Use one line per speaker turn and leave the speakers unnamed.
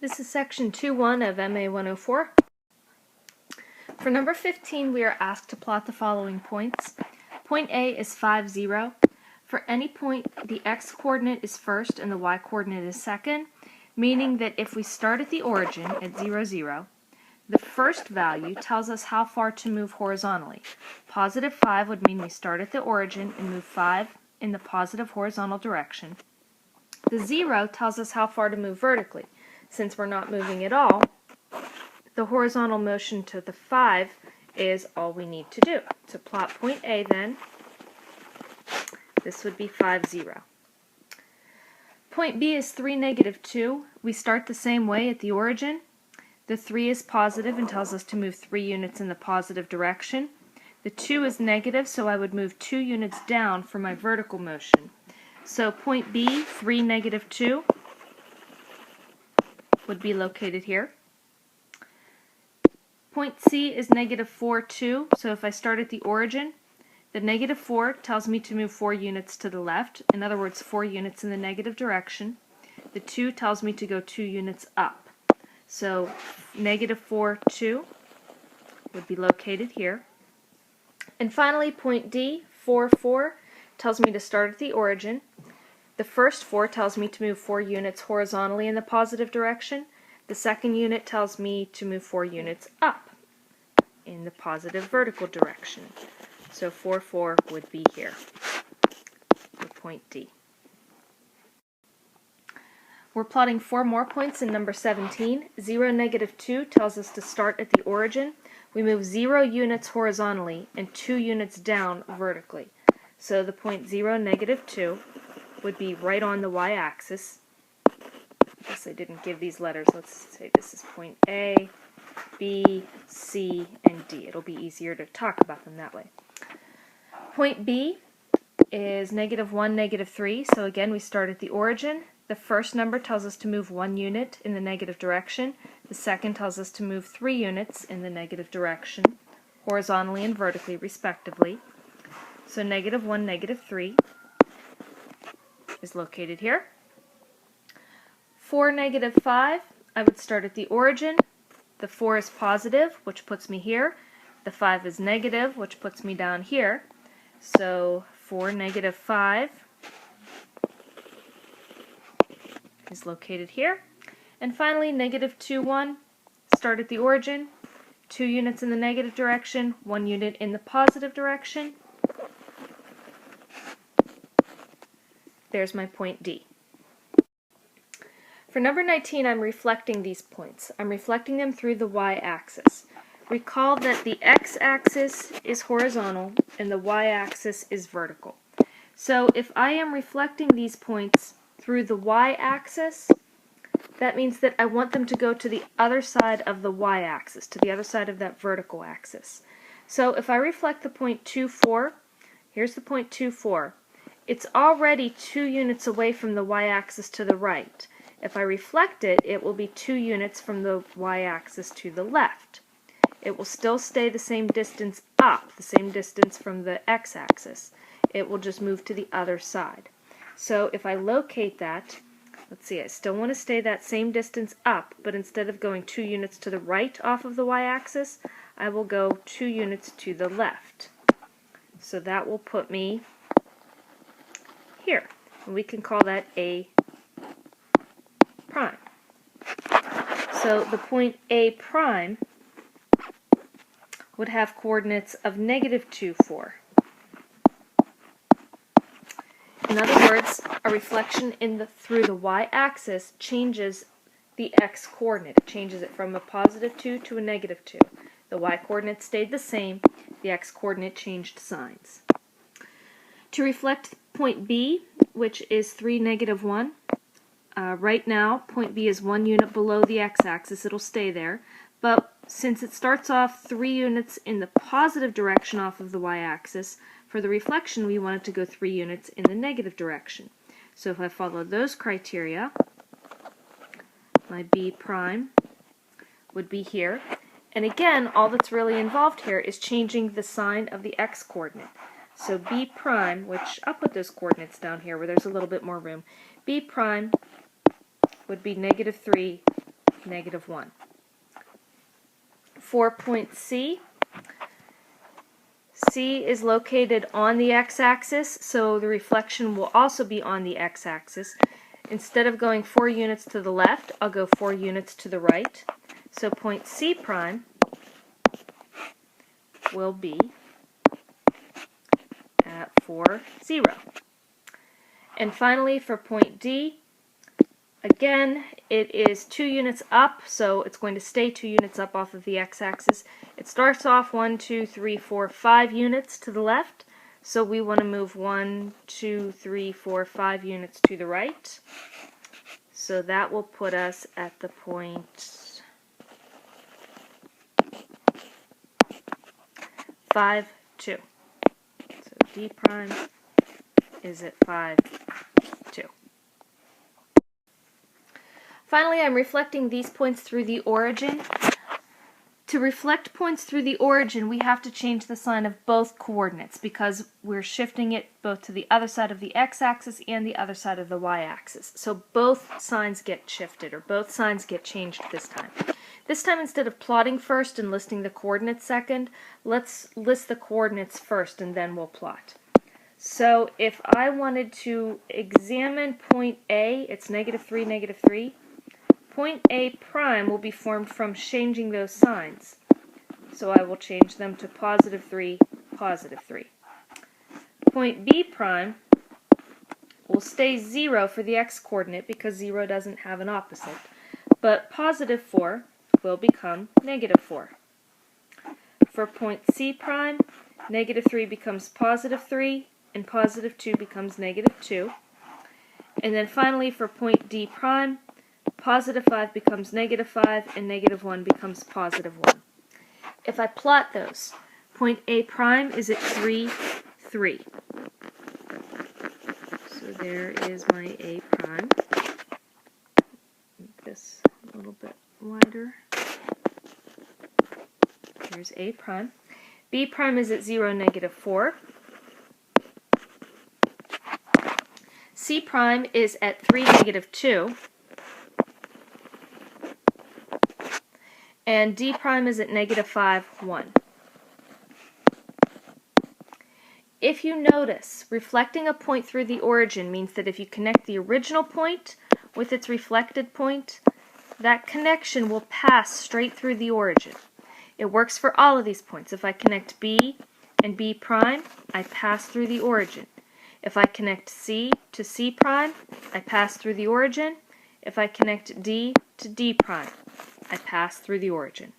This is section 2.1 of MA 104. For number 15, we are asked to plot the following points. Point A is 5, 0. For any point, the x-coordinate is first and the y-coordinate is second, meaning that if we start at the origin at 0, 0, the first value tells us how far to move horizontally. Positive 5 would mean we start at the origin and move 5 in the positive horizontal direction. The 0 tells us how far to move vertically. Since we're not moving at all, the horizontal motion to the 5 is all we need to do. To plot point A then, this would be 5, 0. Point B is 3, negative 2. We start the same way at the origin. The 3 is positive and tells us to move 3 units in the positive direction. The 2 is negative, so I would move 2 units down for my vertical motion. So point B, 3, negative 2, would be located here. Point C is negative 4, 2, so if I start at the origin, the negative 4 tells me to move 4 units to the left, in other words 4 units in the negative direction. The 2 tells me to go 2 units up. So negative 4, 2 would be located here. And finally point D, 4, 4, tells me to start at the origin. The first 4 tells me to move 4 units horizontally in the positive direction. The second unit tells me to move 4 units up in the positive vertical direction. So 4, 4 would be here for point D. We're plotting 4 more points in number 17. 0, negative 2 tells us to start at the origin. We move 0 units horizontally and 2 units down vertically. So the point 0, negative 2 would be right on the y-axis. I guess I didn't give these letters. Let's say this is point A, B, C, and D. It'll be easier to talk about them that way. Point B is negative 1, negative 3. So again, we start at the origin. The first number tells us to move 1 unit in the negative direction. The second tells us to move 3 units in the negative direction, horizontally and vertically, respectively. So negative 1, negative 3 is located here. 4, negative 5, I would start at the origin. The 4 is positive, which puts me here. The 5 is negative, which puts me down here. So 4, negative 5 is located here. And finally, negative 2, 1, start at the origin. 2 units in the negative direction, 1 unit in the positive direction. There's my point D. For number 19, I'm reflecting these points. I'm reflecting them through the y-axis. Recall that the x-axis is horizontal and the y-axis is vertical. So if I am reflecting these points through the y-axis, that means that I want them to go to the other side of the y-axis, to the other side of that vertical axis. So if I reflect the point 2, 4, here's the point 2, 4. It's already 2 units away from the y-axis to the right. If I reflect it, it will be 2 units from the y-axis to the left. It will still stay the same distance up, the same distance from the x-axis. It will just move to the other side. So if I locate that, let's see, I still want to stay that same distance up, but instead of going 2 units to the right off of the y-axis, I will go 2 units to the left. So that will put me here. And we can call that A prime. So the point A prime would have coordinates of negative 2, 4. In other words, a reflection through the y-axis changes the x-coordinate. It changes it from a positive 2 to a negative 2. The y-coordinate stayed the same. The x-coordinate changed signs. To reflect point B, which is 3, negative 1, right now point B is 1 unit below the x-axis. It'll stay there. But since it starts off 3 units in the positive direction off of the y-axis, for the reflection we want it to go 3 units in the negative direction. So if I follow those criteria, my B prime would be here. And again, all that's really involved here is changing the sign of the x-coordinate. So B prime, which I'll put those coordinates down here where there's a little bit more room, B prime would be negative 3, -1. For point C, C is located on the x-axis, so the reflection will also be on the x-axis. Instead of going 4 units to the left, I'll go 4 units to the right. So point C prime will be at 4, 0. And finally, for point D, again, it is 2 units up, so it's going to stay 2 units up off of the x-axis. It starts off 1, 2, 3, 4, 5 units to the left, so we want to move 1, 2, 3, 4, 5 units to the right. So that will put us at the point 5, 2. So D prime is at 5, 2. Finally, I'm reflecting these points through the origin. To reflect points through the origin, we have to change the sign of both coordinates because we're shifting it both to the other side of the x-axis and the other side of the y-axis. So both signs get shifted, or both signs get changed this time. This time, instead of plotting first and listing the coordinates second, let's list the coordinates first and then we'll plot. So if I wanted to examine point A, it's -3, -3. Point A prime will be formed from changing those signs. So I will change them to +3, +3. Point B prime will stay 0 for the x-coordinate because 0 doesn't have an opposite. But +4 will become -4. For point C prime, -3 becomes +3 and +2 becomes -2. And then finally for point D prime, +5 becomes -5 and -1 becomes +1. If I plot those, point A prime is at 3, 3. So there is my A prime. Make this a little bit wider. There's A prime. B prime is at 0, -4. C prime is at 3, -2. And D prime is at -5, 1. If you notice, reflecting a point through the origin means that if you connect the original point with its reflected point, that connection will pass straight through the origin. It works for all of these points. If I connect B and B prime, I pass through the origin. If I connect C to C prime, I pass through the origin. If I connect D to D prime, I pass through the origin.